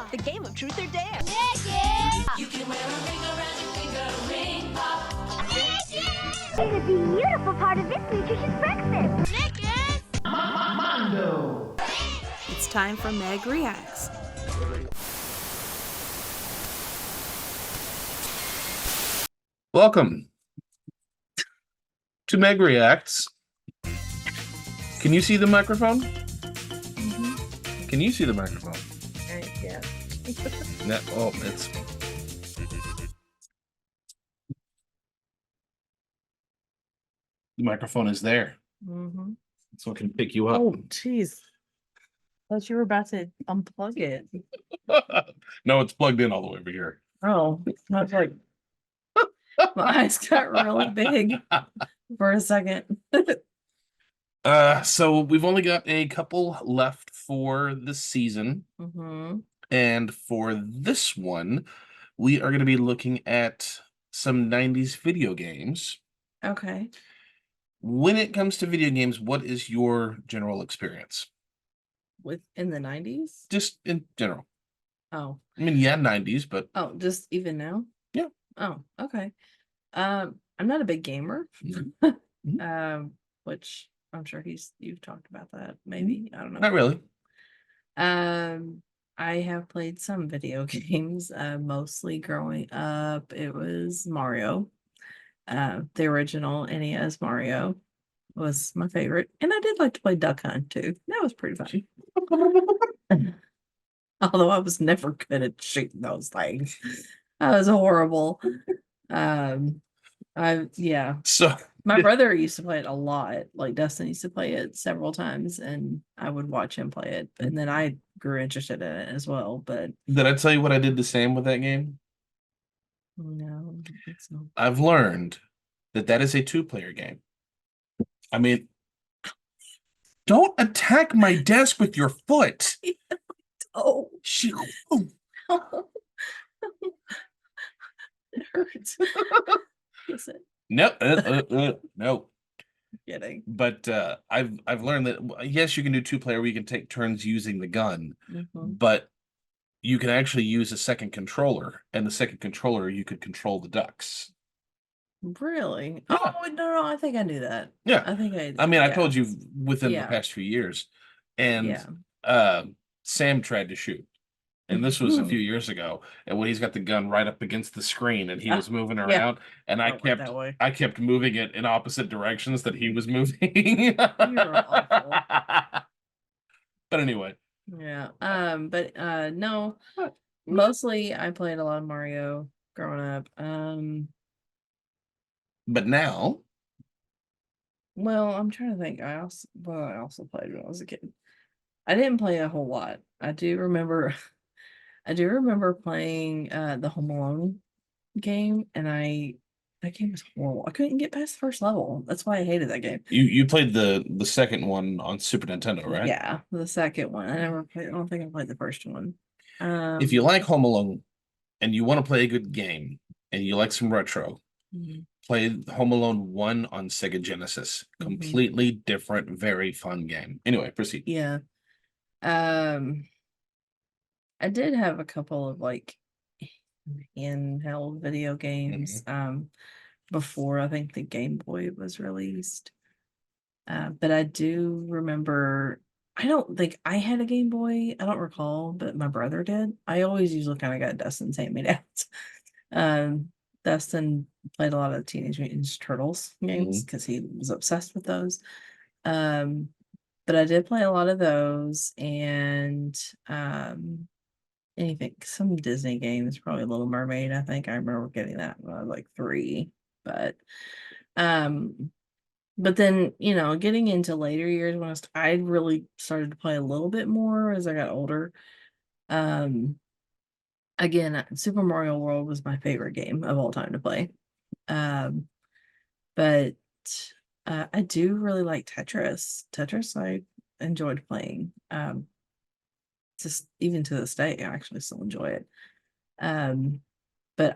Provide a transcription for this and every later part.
The game of truth or dare. You can wear a ring around your finger, ring pop. And the beautiful part of this nutritious breakfast. Mondo. It's time for Meg Reacts. Welcome to Meg Reacts. Can you see the microphone? Mm-hmm. Can you see the microphone? Yeah. No, oh, it's... The microphone is there. Mm-hmm. So it can pick you up. Oh, jeez. Thought you were about to unplug it. No, it's plugged in all the way over here. Oh, I was like, my eyes got really big for a second. So we've only got a couple left for this season. Mm-hmm. And for this one, we are going to be looking at some 90s video games. Okay. When it comes to video games, what is your general experience? In the 90s? Just in general. Oh. I mean, yeah, 90s, but... Oh, just even now? Yeah. Oh, okay. I'm not a big gamer. Mm-hmm. Which I'm sure you've talked about that, maybe. I don't know. Not really. I have played some video games. Mostly growing up, it was Mario. The original NES Mario was my favorite. And I did like to play Duck Hunt too. That was pretty fun. Although I was never good at shooting those things. I was horrible. So my brother used to play it a lot. Like Dustin used to play it several times, and I would watch him play it. And then I grew interested in it as well. But did I tell you what I did the same with that game? no, I don't think so. I've learned that is a two-player game. I mean, don't attack my desk with your foot. Oh, Oh. it hurts. Is it? No. Kidding. But I've learned that yes, you can do two-player where you can take turns using the gun, but you can actually use a second controller, and the second controller you could control the ducks. Really? Yeah. Oh no, I think I knew that. Yeah. I mean, I told you within the Yeah. past few years. And Yeah. Sam tried to shoot. And this was a few years ago. And when he's got the gun right up against the screen and he was moving around, and I kept moving it in opposite directions that he was moving. You're awful. But anyway. Yeah. No. Mostly I played a lot of Mario growing up. But now, well, I'm trying to think. I also played when I was a kid. I didn't play a whole lot. I do remember playing the Home Alone game, and that game was horrible. I couldn't get past the first level. That's why I hated that game. you played the second one on Super Nintendo, right? Yeah, the second one. I don't think I played the first one. If you like Home Alone and you want to play a good game and you like some retro, play Home Alone 1 on Sega Genesis. Completely different, very fun game. Anyway, proceed. Yeah. I did have a couple of like handheld video games before I think the Game Boy was released. But I do remember, I don't think I had a Game Boy. I don't recall, but my brother did. I always usually kind of got Dustin's hand-me-downs. Dustin played a lot of Teenage Mutant Ninja Turtles games because he was obsessed with those. But I did play a lot of those, and some Disney games, probably Little Mermaid. I think I remember getting that when I was like 3. But then, getting into later years when I really started to play a little bit more as I got older. Again, Super Mario World was my favorite game of all time to play. But I do really like Tetris. Tetris I enjoyed playing. Just even to this day, I actually still enjoy it. But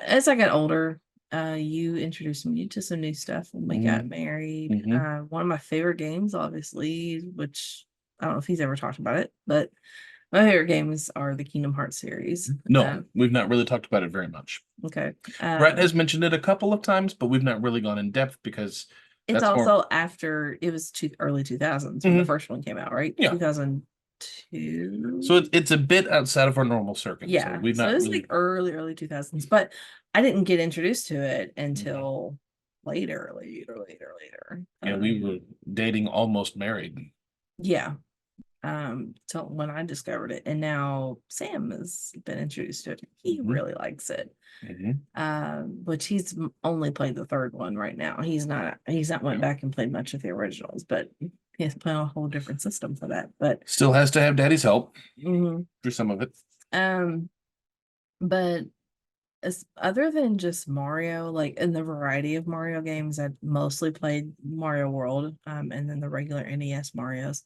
as I got older, you introduced me to some new stuff when we got married. One of my favorite games, obviously, which I don't know if he's ever talked about it, but my favorite games are the Kingdom Hearts series. No, we've not really talked about it very much. Okay. Brett has mentioned it a couple of times, but we've not really gone in depth because it's that's more. also after it was early 2000s when the first one came out, right? Yeah. 2002. So it's a bit outside of our normal circuit. Yeah. So we've So not it was really. like early 2000s, but I didn't get introduced to it until later. Yeah, we were dating, almost married. Yeah. So when I discovered it, and now Sam has been introduced to it, he really likes it. Which he's only played the third one right now. He's not went back and played much of the originals, but he has to play on a whole different system for that. But still has to have daddy's help for some of it. But as other than just Mario, like in the variety of Mario games, I mostly played Mario World, and then the regular NES Marios.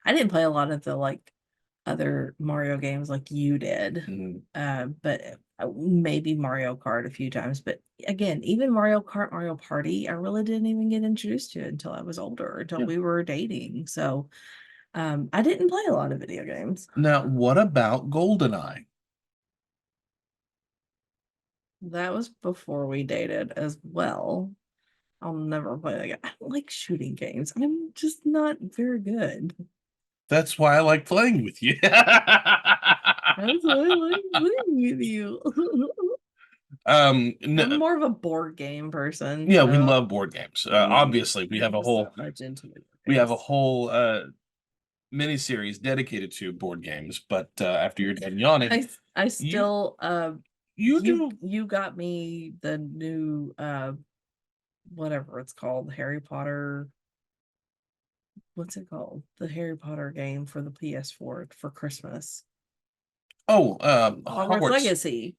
I didn't play a lot of the like other Mario games like you did, but maybe Mario Kart a few times. But again, even Mario Kart, Mario Party, I really didn't even get introduced to it until I was older, until we were dating. So I didn't play a lot of video games. Now, what about GoldenEye? That was before we dated as well. I'll never play that game. I don't like shooting games. I'm just not very good. That's why I like playing with you. That's why I like playing with you. No, I'm more of a board game person. yeah, we so love board games. Obviously, we have a I'm just whole not much into video we have a games. whole mini-series dedicated to board games. But after you're done yawning, I still you you got me the new whatever it's called, Harry Potter. What's it called? The Harry Potter game for the PS4 for Christmas. Oh, Hogwarts Legacy.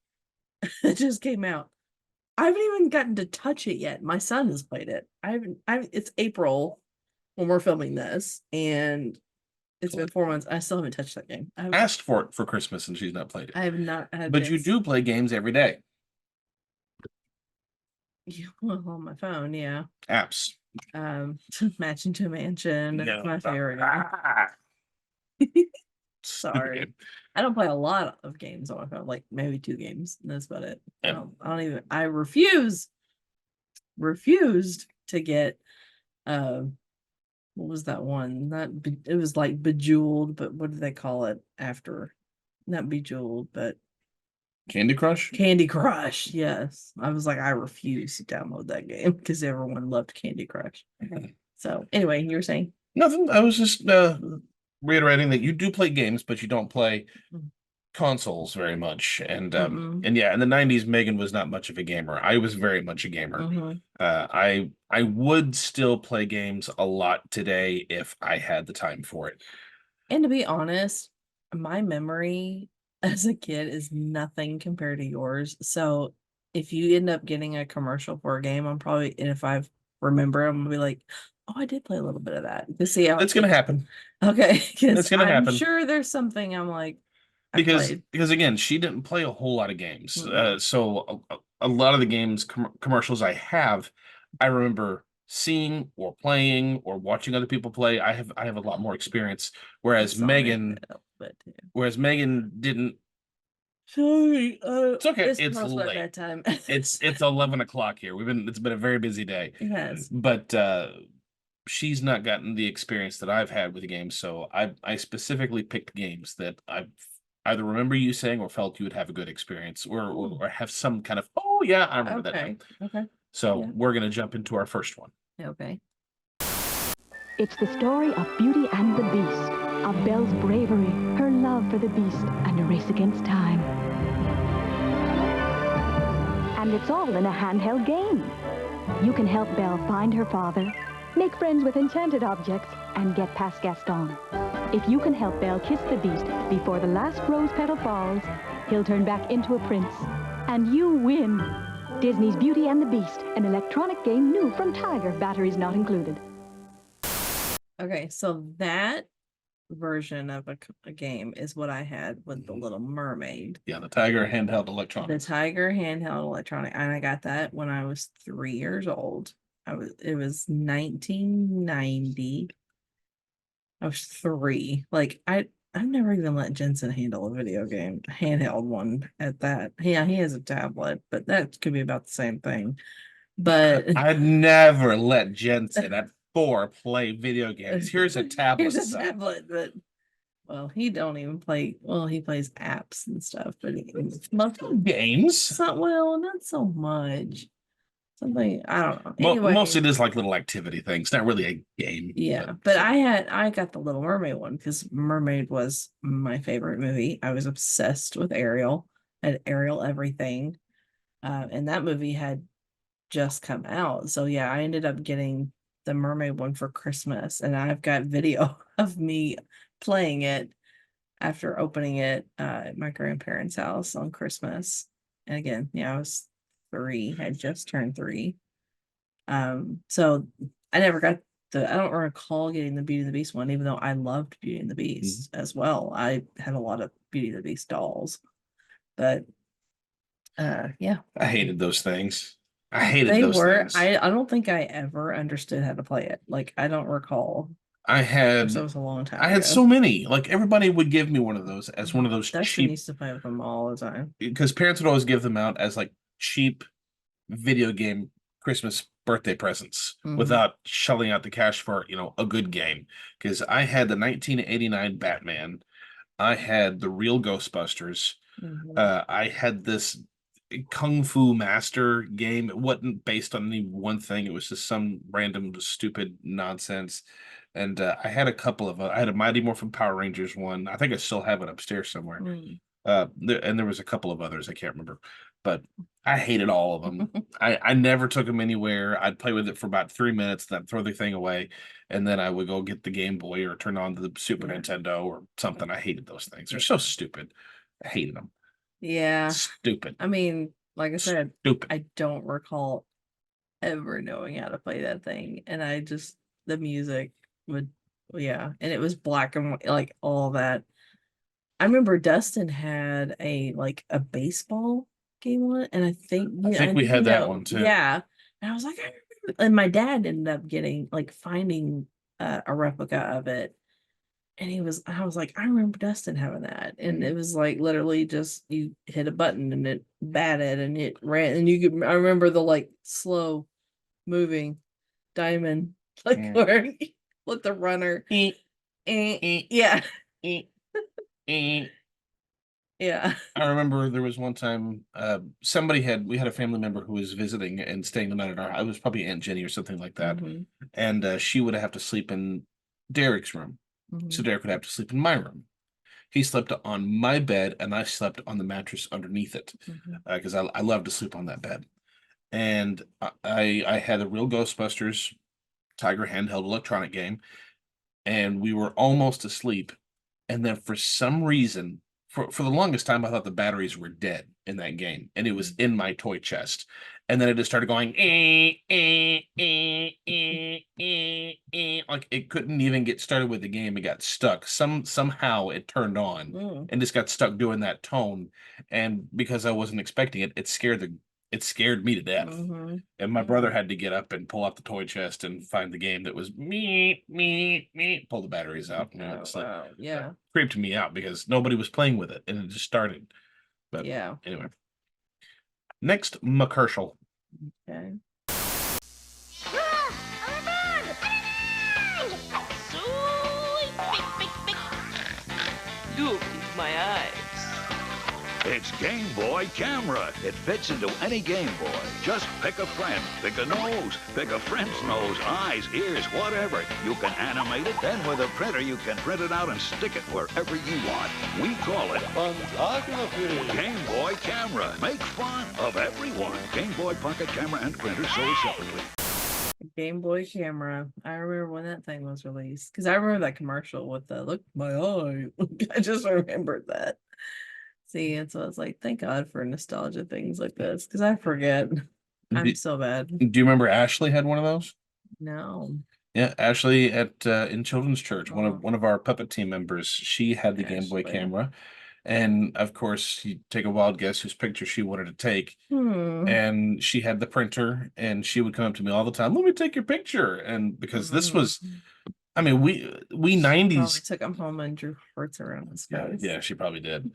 It just came out. I haven't even gotten to touch it yet. My son has played it. It's April when we're filming this, and it's been 4 months. I still haven't touched that game. I asked for it for Christmas and she's not played it. I have not had But you do play games every day. well, on my phone, yeah. Apps. Mansion to Mansion. That's my favorite game. Sorry. I don't play a lot of games on my phone, like maybe 2 games. That's about it. Yeah. I refused to get what was that one? It was like Bejeweled, but what do they call it after? Not Bejeweled, but Candy Crush? Candy Crush. Yes. I was like, I refuse to download that game because everyone loved Candy Crush. So anyway, you were saying? Nothing. I was just reiterating that you do play games, but you don't play consoles very much. And yeah, in the 90s, Megan was not much of a gamer. I was very much a gamer. I would still play games a lot today if I had the time for it. And to be honest, my memory as a kid is nothing compared to yours. So if you end up getting a commercial for a game, and if I remember, I'm gonna be like, oh, I did play a little bit of that to see how it's gonna happen. Okay, it's gonna happen. I'm sure there's something I'm like because again, she didn't play a whole lot of games. So a lot of the games commercials I remember seeing or playing or watching other people play. I have a lot more experience, whereas Megan didn't. Sorry, it's okay. It's late. That time. it's 11 o'clock here. It's been a very busy day. It has. But she's not gotten the experience that I've had with the games. So I specifically picked games that I've either remember you saying or felt you would have a good experience or have some kind of, oh yeah, I remember that now. Okay. So we're gonna jump into our first one. Okay. It's the story of Beauty and the Beast, of Belle's bravery, her love for the Beast, and a race against time. And it's all in a handheld game. You can help Belle find her father, make friends with enchanted objects, and get past Gaston. If you can help Belle kiss the Beast before the last rose petal falls, he'll turn back into a prince, and you win. Disney's Beauty and the Beast, an electronic game new from Tiger, batteries not included. Okay, so that version of a game is what I had with the Little Mermaid. Yeah, the Tiger handheld electronic. The Tiger handheld electronic, and I got that when I was 3 years old. It was 1990. I was 3. Like I've never even let Jensen handle a video game, a handheld one at that. Yeah, he has a tablet, but that could be about the same thing. But I'd never let Jensen at 4 play video games. Here's a tablet. here's a son. tablet, but well, he don't even play. Well, he plays apps and stuff, but Games. well, not so much. Something I don't know. Anyway, Mostly it is like little activity things, not really a game. yeah, but I got the Little Mermaid one because Mermaid was my favorite movie. I was obsessed with Ariel and Ariel everything. And that movie had just come out. So yeah, I ended up getting the Mermaid one for Christmas, and I've got video of me playing it after opening it at my grandparents' house on Christmas. And again, yeah, I was 3, had just turned 3. So I never got I don't recall getting the Beauty and the Beast one, even though I loved Beauty and the Beast as well. I had a lot of Beauty and the Beast dolls, but yeah, I hated those things. I hated they those were. things. I don't think I ever understood how to play it. Like I don't recall. I had That was a long time I had ago. so many. Like everybody would give me one of those as one of those Dustin cheap, used to play with them all the time. because parents would always give them out as like cheap video game Christmas birthday presents without shelling out the cash for, a good game. Because I had the 1989 Batman, I had the real Ghostbusters, I had this Kung Fu Master game. It wasn't based on any one thing. It was just some random stupid nonsense. And I had a couple of I had a Mighty Morphin Power Rangers one. I think I still have it upstairs somewhere. And there was a couple of others I can't remember, but I hated all of them. I never took them anywhere. I'd play with it for about 3 minutes, then I'd throw the thing away, and then I would go get the Game Boy or turn on the Super Nintendo or something. I hated those things. They're so stupid. I hated them. Yeah. Stupid. I mean, like I said, Stupid. I don't recall ever knowing how to play that thing. And the music would, yeah. And it was black and white, like all that. I remember Dustin had a baseball game on it. And I think we had that one too. Yeah. And I was like, I remember. And my dad ended up finding a replica of it. And I was like, I remember Dustin having that. And it was like literally just you hit a button and it batted and it ran. And I remember the slow moving diamond, where with the runner. Yeah. Yeah. I remember there was one time we had a family member who was visiting and staying the night at our house. It was probably Aunt Jenny or something like that. And she would have to sleep in Derek's room. So Derek would have to sleep in my room. He slept on my bed, and I slept on the mattress underneath it because I love to sleep on that bed. And I had a real Ghostbusters Tiger handheld electronic game, and we were almost asleep. And then for some reason, for the longest time, I thought the batteries were dead in that game, and it was in my toy chest. And then it just started going, like it couldn't even get started with the game. It got stuck. Somehow it turned on and just got stuck doing that tone. And because I wasn't expecting it, it scared me to death. And my brother had to get up and pull out the toy chest and find the game that was pull the batteries out. And it's yeah, creeped me out because nobody was playing with it and it just started. But yeah. Anyway. Next, McCurshel. Okay. Look in my eyes. It's Game Boy Camera. It fits into any Game Boy. Just pick a friend, pick a nose, pick a friend's nose, eyes, ears, whatever. You can animate it, then with a printer you can print it out and stick it wherever you want. We call it photography. Game Boy Camera. Make fun of everyone. Game Boy Pocket Camera and printer sold separately. Game Boy Camera. I remember when that thing was released because I remember that commercial with the look my eye. I just remembered that. See, and so I was like, thank God for nostalgia things like this because I forget. I'm so bad. Do you remember Ashley had one of those? No. Yeah, Ashley at in Children's Church, one of our puppet team members. She had the Game Boy Camera, and of course, you take a wild guess whose picture she wanted to take. And she had the printer, and she would come up to me all the time. Let me take your picture, and because this was I mean, we Probably 90s. took him home and drew hearts around his face. Yeah, she probably did.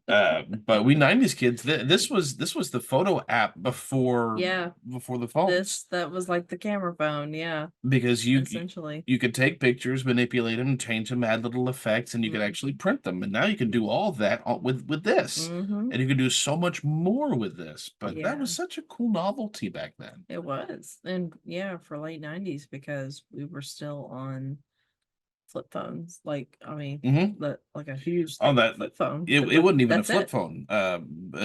But we 90s kids, this was the photo app before Yeah. before the phones. That was like the camera phone, yeah. Because you Essentially. you could take pictures, manipulate them, change them, add little effects, and you could actually print them. And now you can do all that with this. Mm-hmm. And you can do so much more with this. But Yeah. that was such a cool novelty back then. It was. And yeah, for late 90s because we were still on flip phones. Like, I mean, like a huge flip phone. It wasn't even a That's flip it. phone.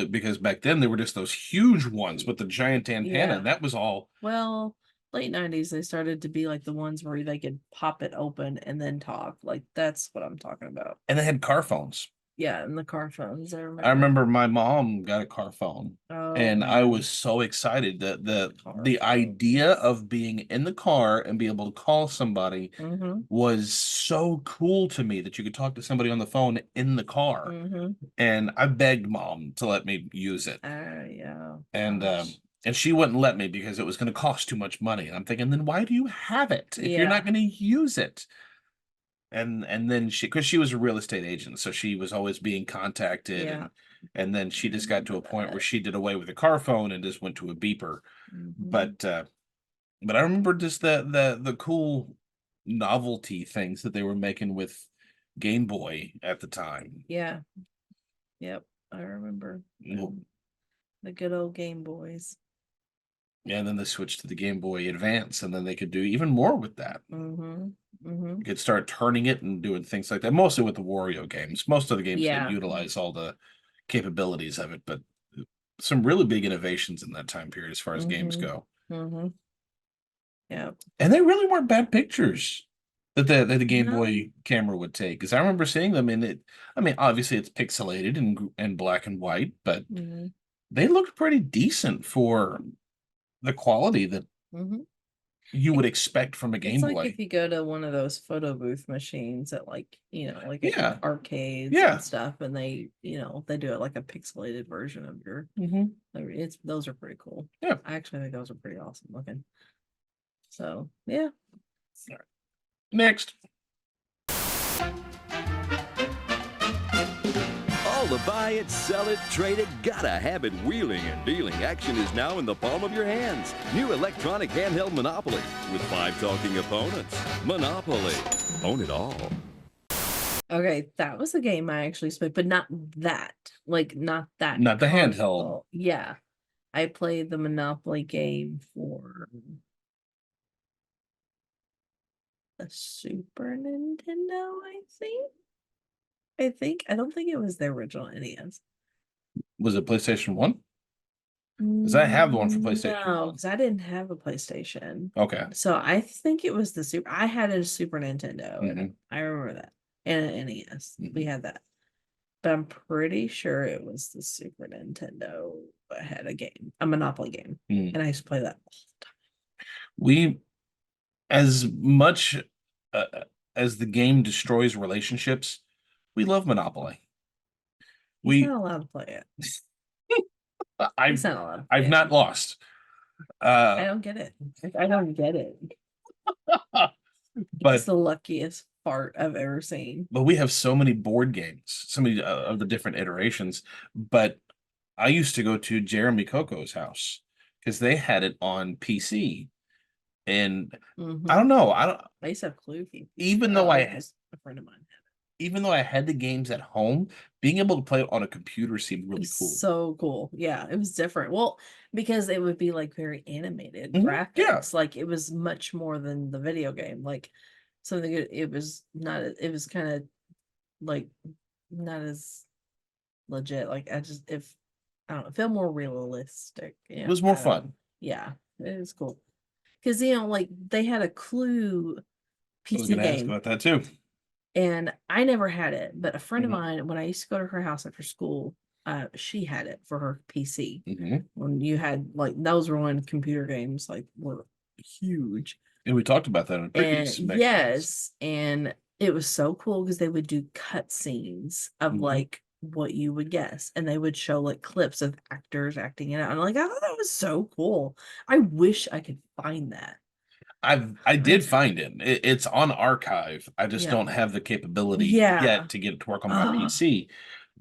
Because back then they were just those huge ones with the giant antenna. Yeah. That was all. Well, late 90s, they started to be like the ones where they could pop it open and then talk. Like, that's what I'm talking about. And they had car phones. Yeah, and the car phones. I remember my mom got a car phone, Oh, and I man. was so excited that the Car idea of being in the car and be able to call somebody Mm-hmm. was so cool to me, that you could talk to somebody on the phone in the car. Mm-hmm. And I begged mom to let me use it, Yeah. and Gosh. she wouldn't let me because it was going to cost too much money. And I'm thinking, then why do you have it if you're not Yeah. going to use it? And then because she was a real estate agent, so she was always being contacted. Yeah. And then she just got to a point where she did away with the car phone and just went to a beeper. Mhm. But I remember just the cool novelty things that they were making with Game Boy at the time. Yeah. Yep. I remember Well, the good old Game Boys. and then they switched to the Game Boy Advance, and then they could do even more with that. Mm-hmm. Mm-hmm. You could start turning it and doing things like that, mostly with the Wario games. Most of the games Yeah. didn't utilize all the capabilities of it, but some really big innovations in that time period as far as games Mhm. go. Mm-hmm. Yep. And they really weren't bad pictures that the Game No. Boy camera would take, because I remember seeing them in it. I mean, obviously it's pixelated and black and white, but Mm-hmm. they looked pretty decent for the quality that Mm-hmm. you would expect from a It's Game like Boy. if you go to one of those photo booth machines at like, like Yeah. arcades Yeah. and stuff, and they do it like a pixelated version of your Mhm. those are pretty cool. Yeah. I actually think those are pretty awesome looking. So yeah. Next. All the buy it, sell it, trade it, gotta have it wheeling and dealing action is now in the palm of your hands. New electronic handheld Monopoly with 5 talking opponents. Monopoly. Own it all. Okay, that was a game I actually played, but not that. Like not that. Not the handheld. console. Yeah. I played the Monopoly game for the Super Nintendo, I think. I don't think it was the original NES. Was it PlayStation 1? Because I have the one for PlayStation. No, because I didn't have a PlayStation. Okay. So I think it was the Super. I had a Super Nintendo. And Mhm. I remember that. And an NES. We Mhm. had that. But I'm pretty sure it was the Super Nintendo that had a Monopoly game. Mm. And I used to play that all the time. We, as much as the game destroys relationships, we love Monopoly. He's not allowed to play it. He's not allowed to play I've it. not lost. I don't get it. I don't get it. But It's the luckiest fart I've ever seen. but we have so many board games, so many of the different iterations. But I used to go to Jeremy Coco's house because they had it on PC, and Mhm. I don't know. I don't. I used to have Clue. Even though a friend of mine had even though I had the games at home, being able to play it on a computer seemed it. really Was cool. so cool. Yeah, it was different. Well, because it would be like very animated Mhm, graphics. yeah. Like it was much more than the video game. Like something it was not. It was kind of like not as legit. Like I don't know, it felt more realistic. It was more I don't know. fun. Yeah, it was cool. Because like they had a Clue I was PC going to ask game. about that too. And I never had it, but a friend Mhm. of mine, when I used to go to her house after school, she had it for her PC. Mhm. When you had like those were when computer games like were huge. And we talked about that in a And previous Meg Reacts. yes, and it was so cool because they would do cut scenes of Mhm. like what you would guess, and they would show like clips of actors acting it out. And like I thought that was so cool. I wish I could find that. I did find it. It's on archive. I just Yeah. don't have the capability Yeah. yet to get it to work on my Ugh. PC.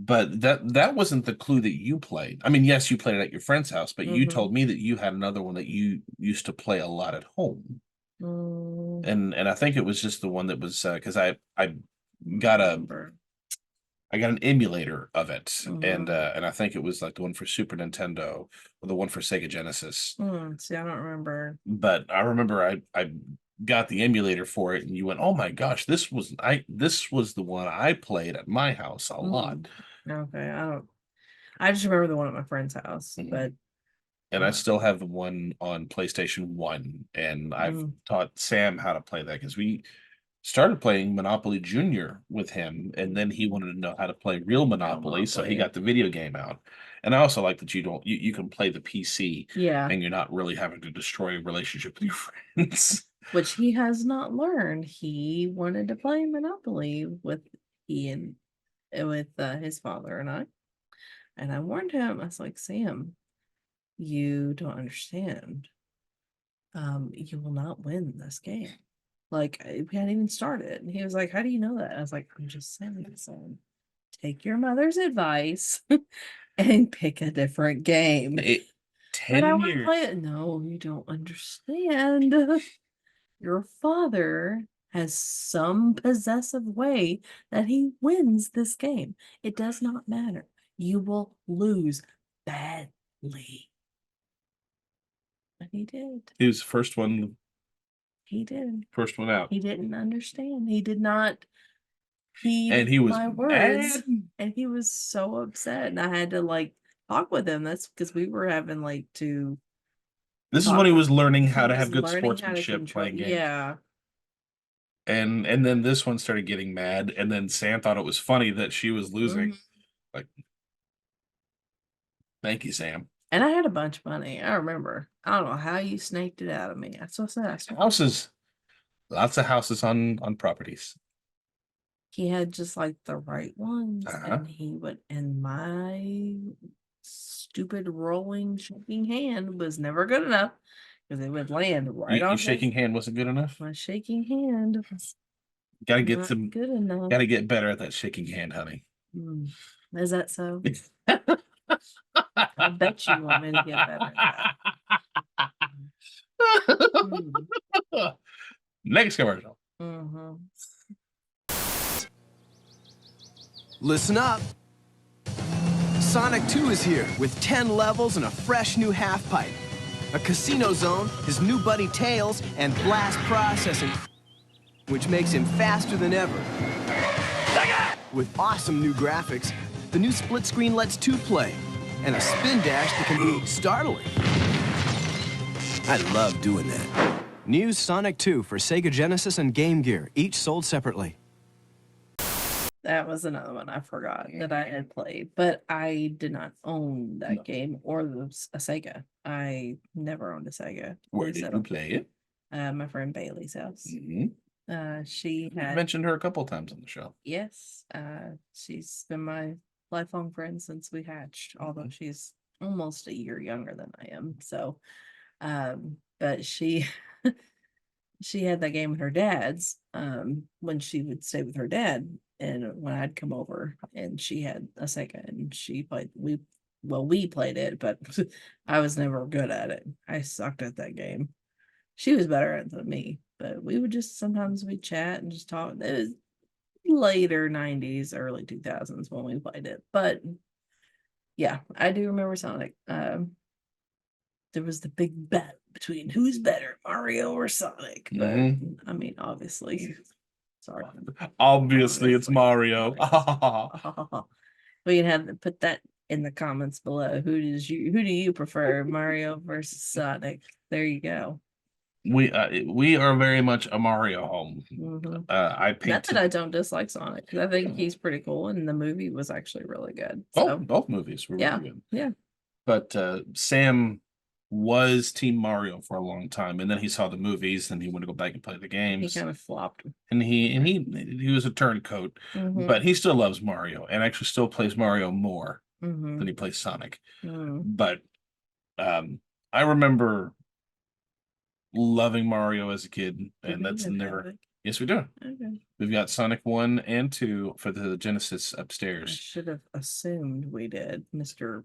But that wasn't the clue that you played. I mean, yes, you played it at your friend's house, but you told me that you had another one that you used to play a lot at home. And I think it was just the one that was because I got a Remember. I got an emulator of it, and I think it was like the one for Super Nintendo or the one for Sega Genesis. See, I don't remember. But I remember I got the emulator for it, and you went, "Oh my gosh, this was the one I played at my house a lot." Okay, I just remember the one at my friend's house, but And I still have the one on PlayStation 1, and I've taught Sam how to play that because we started playing Monopoly Junior with him, and then he wanted to know how to play real Monopoly, so he got the video game out. And I also like that you can play the PC, and you're not really having to destroy a relationship with your friends. Which he has not learned. He wanted to play Monopoly with Ian, with his father and I warned him. I was like, Sam, you don't understand. You will not win this game. Like, we hadn't even started. And he was like, how do you know that? I was like, I'm just saying, son, take your mother's advice and pick a different game. But I want to play it. No, you don't understand. Your father has some possessive way that he wins this game. It does not matter. You will lose badly. And he did. He was the first one. He did. First one out. He didn't understand. He did not and he was my words. mad. And he was so upset. And I had to like talk with him. That's because we were having like to. This is when he was learning how to have good learning how to sportsmanship control- playing games. Yeah. And then this one started getting mad, and then Sam thought it was funny that she was losing. Like, thank you, Sam. And I had a bunch of money. I remember. I don't know how you snaked it out of me. That's what I said. Houses, lots of houses on properties. He had just like the right ones, and he would. And my stupid rolling shaking hand was never good enough because it would land right on. Your shaking hand wasn't good enough. My shaking hand was Gotta get not some. good enough. Gotta get better at that shaking hand, honey. Is that so? I bet you want me to get better at that. Next commercial. Listen up. Sonic 2 is here with 10 levels and a fresh new half pipe, a casino zone, his new buddy Tails, and blast processing, which makes him faster than ever. With awesome new graphics, the new split screen lets 2 play, and a spin dash that can be startling. I love doing that. New Sonic 2 for Sega Genesis and Game Gear, each sold separately. That was another one I forgot that I had played, but I did not own that game or a Sega. I never owned a Sega. Where did you play it? My friend Bailey's house. She had mentioned her a couple times on the show. Yes, she's been my lifelong friend since we hatched, although she's almost a year younger than I am. So, but she she had that game with her dad's when she would stay with her dad, and when I'd come over, and she had a Sega, and she played. We played it, but I was never good at it. I sucked at that game. She was better at it than me, but we would just sometimes we'd chat and just talk. It was later 90s, early 2000s when we played it. But yeah, I do remember Sonic. There was the big bet between who's better, Mario or Sonic. But I mean, obviously. Sorry. Obviously, it's Mario. We can have put that in the comments below. Who do you prefer, Mario versus Sonic? There you go. We are very much a Mario home. I painted. Not that I don't dislike Sonic, because I think he's pretty cool, and the movie was actually really good. So. Both movies were really good. Yeah. But Sam was Team Mario for a long time, and then he saw the movies, and he wanted to go back and play the games. He kind of flopped. And he was a turncoat, but he still loves Mario, and actually still plays Mario more than he plays Sonic. But I remember loving Mario as a kid, Do and we that's even never. have it? Yes, we do. Okay. We've got Sonic 1 and 2 for the Genesis I upstairs. should have assumed we did, Mr.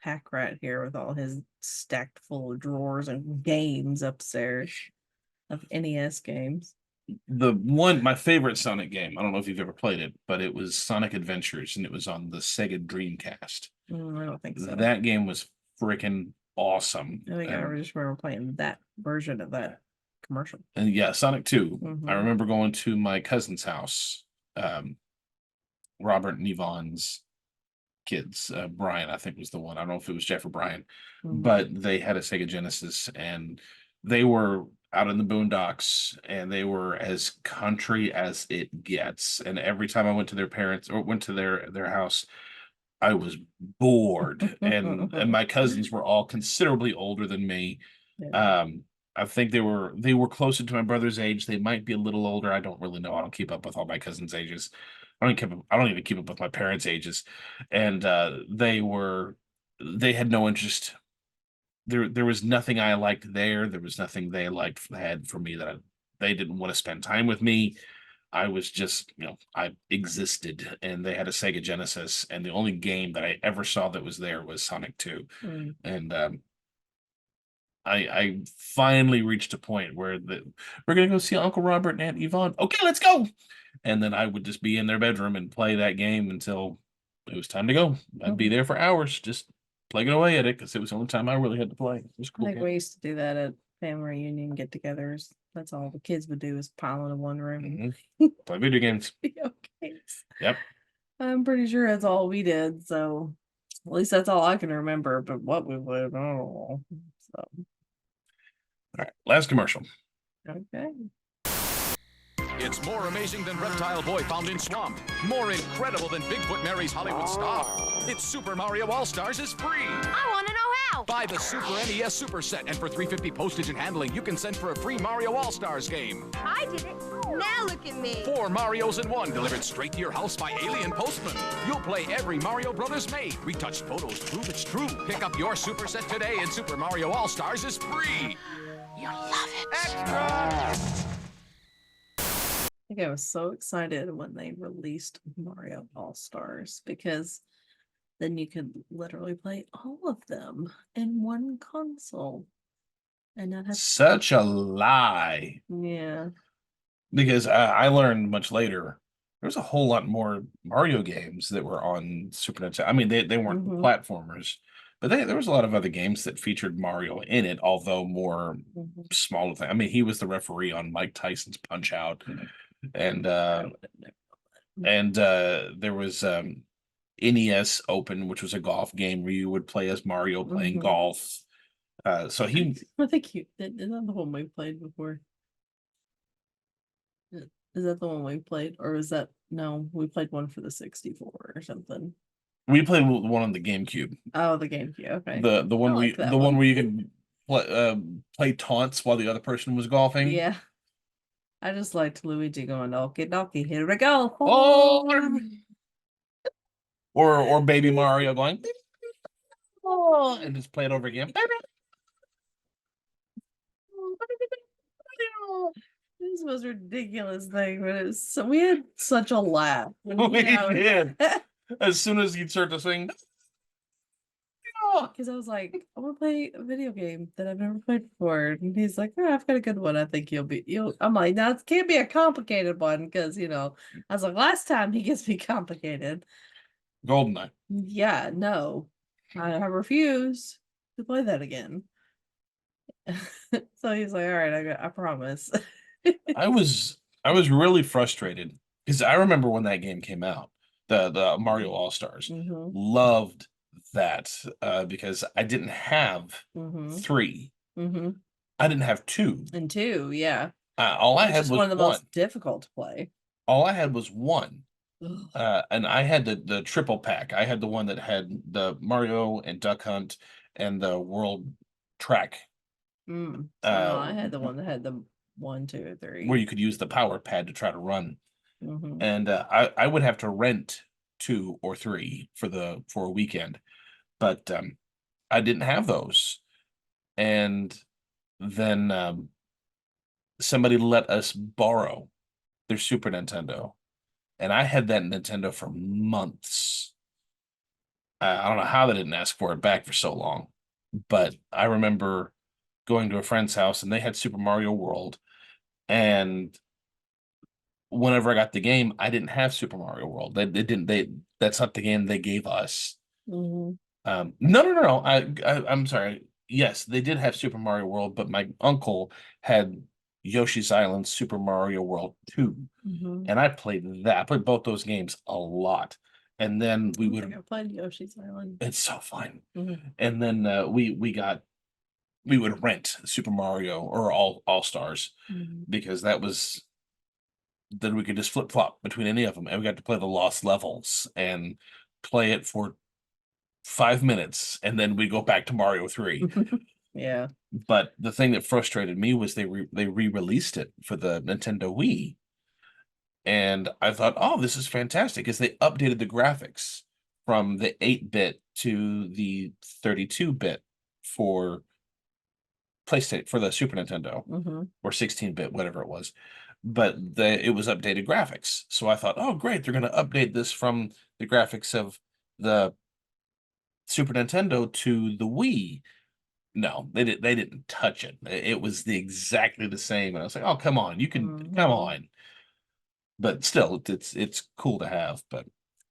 Pack Rat here with all his stacked full of drawers and games upstairs of NES games. My favorite Sonic game, I don't know if you've ever played it, but it was Sonic Adventures, and it was on the Sega Dreamcast. I don't think so. That game was freaking awesome. I think I just remember playing that version of that commercial. And yeah, Sonic 2. I Mhm. remember going to my cousin's house, Robert and Yvonne's kids. Brian, I think, was the one. I don't know if it was Jeff or Brian, but they had a Sega Genesis, and they were out in the boondocks, and they were as country as it gets. And every time I went to their parents or went to their house, I was bored. and my cousins were all considerably older than me. Yeah. I think they were closer to my brother's age. They might be a little older. I don't really know. I don't keep up with all my cousins' ages. I don't even keep up with my parents' ages. And they had no interest. There was nothing I liked there. There was nothing they had for me that they didn't want to spend time with me. I was just, I existed, and they had a Sega Genesis, and the only game that I ever saw that was there was Sonic 2. And I finally reached a point where we're gonna go see Uncle Robert and Aunt Yvonne. Okay, let's go. And then I would just be in their bedroom and play that game until it was time to go. I'd be there for hours just plugging away at it because it was the only time I really had to play. It was I cool. think we used to do that at family reunion get-togethers. That's all the kids would do is pile into one room and Play video games. video games. Yep. I'm pretty sure that's all we did. So at least that's all I can remember. But what we would, I don't know. So All right, last commercial. okay. It's more amazing than Reptile Boy found in swamp. More incredible than Bigfoot Mary's Hollywood star. It's Super Mario All-Stars is free. I want to know how. Buy the Super NES Super Set, and for $3.50 postage and handling, you can send for a free Mario All-Stars game. I did it. Now look at me. 4 Marios in 1, delivered straight to your house by alien postman. You'll play every Mario Brothers made. Retouched photos prove it's true. Pick up your Super Set today, and Super Mario All-Stars is free. You'll love it. Extra! I think I was so excited when they released Mario All-Stars because then you could literally play all of them in one console and not have Such a lie. yeah. Because I learned much later there's a whole lot more Mario games that were on Super Nintendo. I mean, they weren't platformers, but there was a lot of other games that featured Mario in it, although more smaller thing. I mean, he was the referee on Mike Tyson's Punch Out, and there was NES Open, which was a golf game where you would play as Mario playing golf. So he, I think is that the one we played before? Is that the one we played, or is that no? We played one for the 64 or something. we played one on the GameCube. Oh, the GameCube. Okay. The one I we like that the one one. where you could play taunts while the other person was golfing. Yeah. I just liked Luigi going, okie dokie, here we go. Oh, or Baby Mario going, oh, and just play it over again. This was ridiculous thing, but it's so we had such a laugh. We did. As soon as he'd start to sing, Because I was like, I want to play a video game that I've never played before. And he's like, oh, I've got a good one. I think you'll I'm like, no, it can't be a complicated one because I was like, last time he gets me complicated. GoldenEye. Yeah, no. I refuse to play that again. So he's like, all right, I promise. I was really frustrated because I remember when that game came out, the Mario All Stars. Loved that because I didn't have 3. I didn't have 2. And 2, yeah. All I had was one of the 1. most difficult to play. All I had was 1. And I had the triple pack. I had the one that had the Mario and Duck Hunt and the World Track. No, I had the one that had the 1, 2, or 3. Where you could use the power pad to try to run. Mm-hmm. And I would have to rent 2 or 3 for a weekend, but I didn't have those. And then somebody let us borrow their Super Nintendo, and I had that Nintendo for months. I don't know how they didn't ask for it back for so long, but I remember going to a friend's house and they had Super Mario World, and whenever I got the game, I didn't have Super Mario World. They didn't. That's not the game they gave us. Mhm. No. I'm sorry. Yes, they did have Super Mario World, but my uncle had Yoshi's Island Super Mario World 2. Mhm. And I played that. I played both those games a lot. And then we I think would I played Yoshi's Island. it's so fun. Mhm. And then we would rent Super Mario or All Stars Mhm. because that was then we could just flip flop between any of them, and we got to play the lost levels and play it for 5 minutes, and then we go back to Mario 3. Yeah. But the thing that frustrated me was they re-released it for the Nintendo Wii, and I thought, oh, this is fantastic, because they updated the graphics from the 8-bit to the 32-bit for PlayStation for the Super Nintendo Mhm. or 16-bit, whatever it was. But it was updated graphics. So I thought, oh, great, they're going to update this from the graphics of the Super Nintendo to the Wii. No, they didn't touch it. It was exactly the same. And I was like, oh, come on, you can come Mhm. on. But still, it's cool to have. But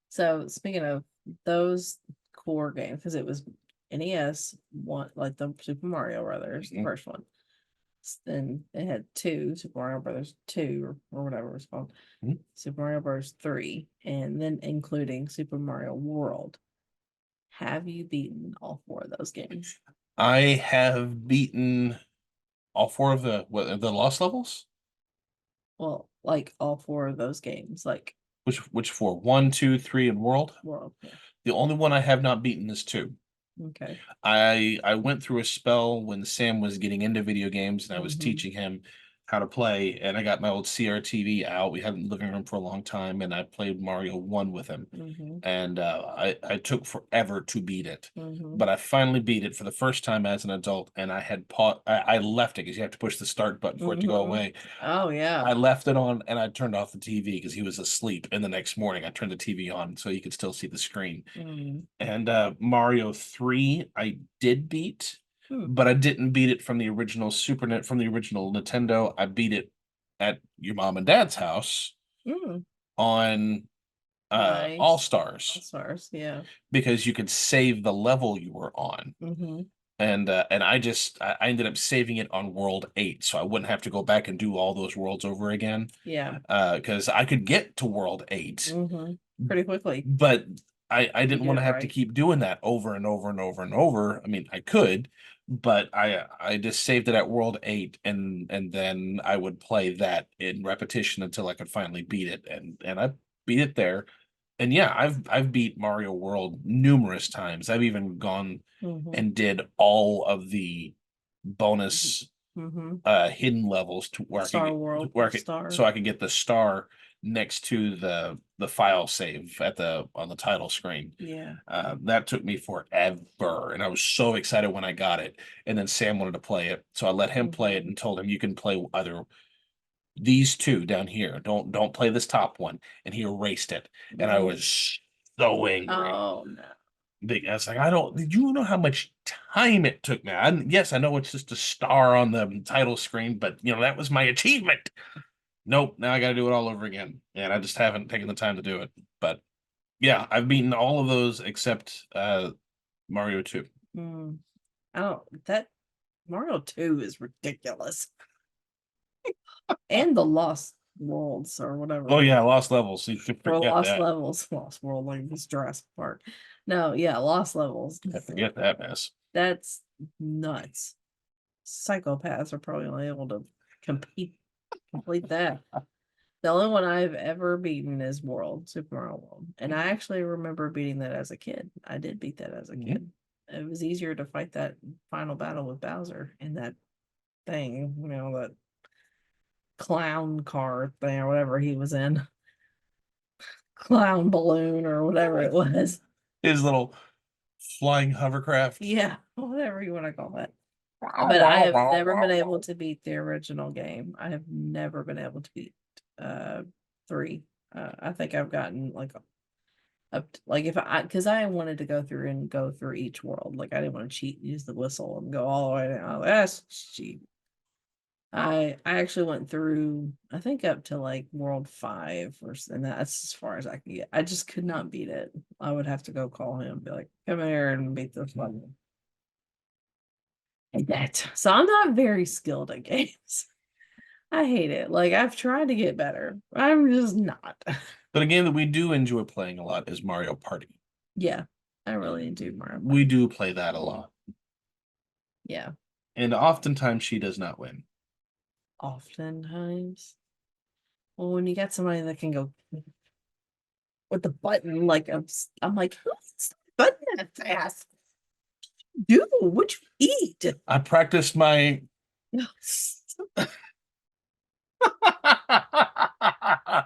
So speaking of those core games, because it was NES one, like the Super Mario Brothers, the Mhm. first one. Then they had two Super Mario Brothers 2 or whatever it was called, Mhm. Super Mario Bros. 3, and then including Super Mario World. Have you beaten all four of those games? I have beaten all four of the lost levels. Well, like all four of those games, like Which four? One, two, three, and World. World. Yeah. The only one I have not beaten is two. Okay. I went through a spell when Sam was getting into video games and I was Mhm. teaching him how to play, and I got my old CRTV out. We had it in the living room for a long time, and I played Mario 1 with him. Mhm. And I took forever to beat it. Mhm. But I finally beat it for the first time as an adult, and I left it because you have to push the start button for it to go Mhm. away. Oh yeah. I left it on and I turned off the TV because he was asleep. And the next morning I turned the TV on so you could still see the screen. Mhm. And Mario 3 I did beat, Hmm. but I didn't beat it from the original from the original Nintendo. I beat it at your mom and dad's house Mm. on Nice. All All Stars Stars. Yeah. because you could save the level you were on. Mhm. And I ended up saving it on World 8, so I wouldn't have to go back and do all those worlds over again. Yeah. Because I could get to World 8, Mhm. Pretty quickly. but I You didn't did want it to have to right. keep doing that over and over and over and over. I mean, I could, but I just saved it at World 8, and then I would play that in repetition until I could finally beat it, and I beat it there. And yeah, I've beat Mario World numerous times. I've even gone Mhm. and did all of the bonus Mhm. hidden levels to where I could Star get World where I could, Star. so I could get the star next to the file save at on the title screen. Yeah. That took me forever, and I was so excited when I got it. And then Sam wanted to play it, so I let him play it Mhm. and told him you can play either these two down here. Don't play this top one. And he erased it, and I Mhm. was so angry. Oh no. I was like, I don't. Did you know how much time it took me? Yes, I know it's just a star on the title screen, but that was my achievement. Nope, now I got to do it all over again, and I just haven't taken the time to do it. But yeah, I've beaten all of those except Mario 2. Mm. Oh, that Mario 2 is ridiculous. And the Lost Worlds or whatever. Oh yeah, Lost Levels. You should Or forget Lost that. Levels. Lost World, like this Jurassic Park. No, yeah, Lost Levels. I forget that mess. That's nuts. Psychopaths are probably only able to complete that. The only one I've ever beaten is Super Mario World. And I actually remember beating that as a kid. I did beat that as a Mhm. kid. It was easier to fight that final battle with Bowser in that thing, that clown car thing or whatever he was in. Clown balloon or whatever it was. His little flying hovercraft. Yeah, whatever you want to call that. But I have never been able to beat the original game. I have never been able to beat 3. I think I've gotten like up to, like if I because I wanted to go through each world. Like I didn't want to cheat and use the whistle and go all the way down. That's cheap. I actually went through I think up to like world 5 and that's as far as I could get. I just could not beat it. I would have to go call him and be like, come here and beat this level. And that. So I'm not very skilled at games. I hate it. Like I've tried to get better. I'm just not. But a game that we do enjoy playing a lot is Mario Party. Yeah, I really do Mario Party. We do play that a lot. Yeah. And oftentimes she does not win. Oftentimes. Well, when you got somebody that can go with the button, like I'm like, who's the button that fast? Dude, what'd you eat? I practiced my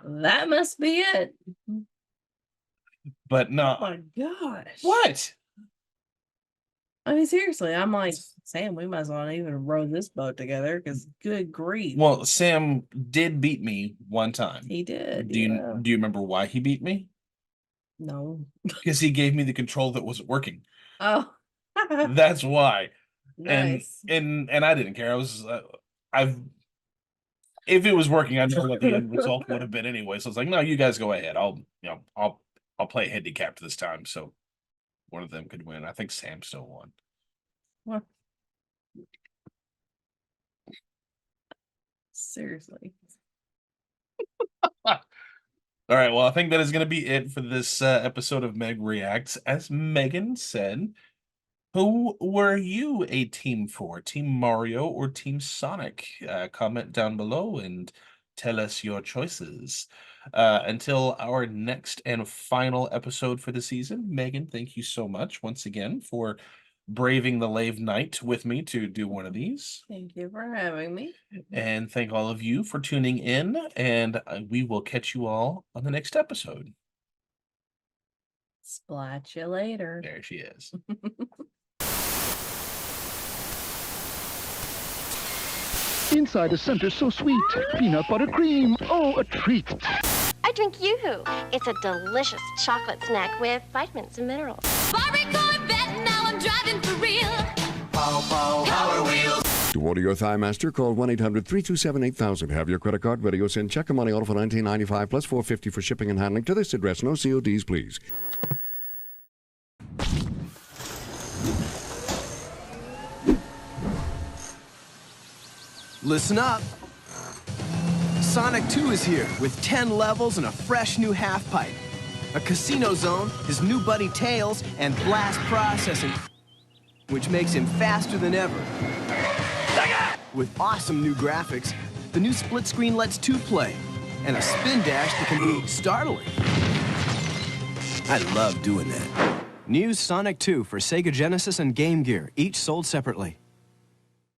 That must be it. but no. Oh my gosh. What? I mean, seriously, I'm like, Sam, we might as well even row this boat together because good grief. Well, Sam did beat me one time. He did. Do you remember why he beat me? No. Because he gave me the control that wasn't working. Oh. That's why. Nice. And I didn't care. If it was working, I know what the end result would have been anyway. So it's like, no, you guys go ahead. I'll play handicapped this time, so one of them could win. I think Sam still won. What? Seriously. All right. Well, I think that is going to be it for this episode of Meg Reacts. As Megan said, who were you a team for? Team Mario or Team Sonic? Comment down below and tell us your choices. Until our next and final episode for the season, Megan, thank you so much once again for braving the late night with me to do one of these. Thank you for having me. And thank all of you for tuning in, and we will catch you all on the next episode. Splat you later. There she is. Inside a center so sweet, peanut butter cream, oh, a treat. I drink Yoo-Hoo. It's a delicious chocolate snack with vitamins and minerals. Barbie Corvette, now I'm driving for real. Power wheels. To order your Thigh Master, call 1-800-327-8000. Have your credit card ready or send check or money order for $19.95 plus $4.50 for shipping and handling to this address. No CODs, please. Listen up. Sonic 2 is here with 10 levels and a fresh new half pipe. A casino zone, his new buddy Tails, and blast processing, which makes him faster than ever. With awesome new graphics, the new split screen lets 2 play, and a spin dash that can be startling. I love doing that. New Sonic 2 for Sega Genesis and Game Gear, each sold separately.